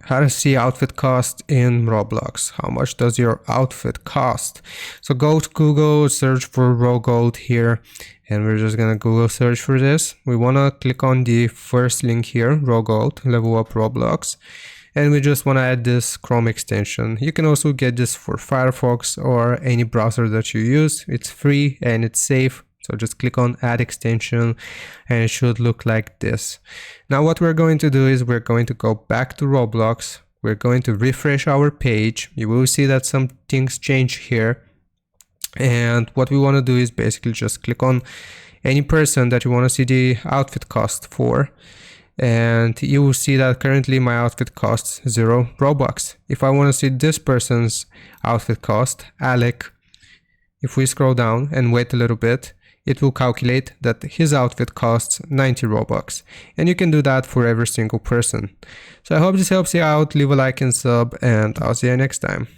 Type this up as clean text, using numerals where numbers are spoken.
how to see outfit cost in Roblox. How much does your outfit cost? So go to Google, search for raw gold here, and we're just gonna Google search for this. We wanna click on the first link here, raw gold, level up Roblox. And we just want to add this Chrome extension. You can also get this for Firefox or any browser that you use. It's free and it's safe. So just click on add extension and it should look like this. Now what we're going to do is we're going to go back to Roblox. We're going to refresh our page. You will see that some things change here. And what we want to do is basically just click on any person that you want to see the outfit cost for. And you will see that currently my outfit costs 0 Robux. If I want to see this person's outfit cost, Alec, if we scroll down and wait a little bit, it will calculate that his outfit costs 90 Robux. And you can do that for every single person. So I hope this helps you out. Leave a like and sub, and I'll see you next time.